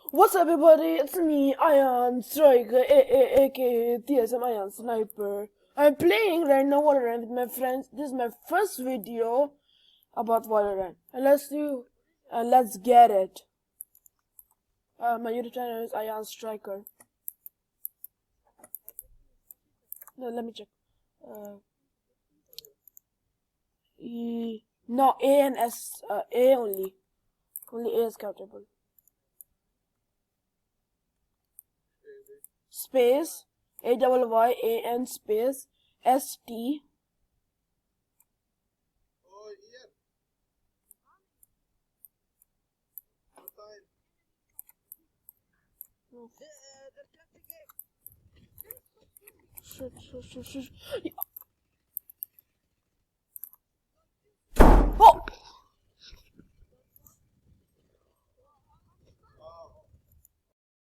What's up, everybody? It's me, Iron Striker, aka TSM Iron Sniper. I'm playing right now Volrant with my friends. This is my first video about Volrant. And let's get it. My YouTube channel is Iron Striker. No, let me check. No, A and S, A only. Only A is countable. Space AYYAN space ST. Shit.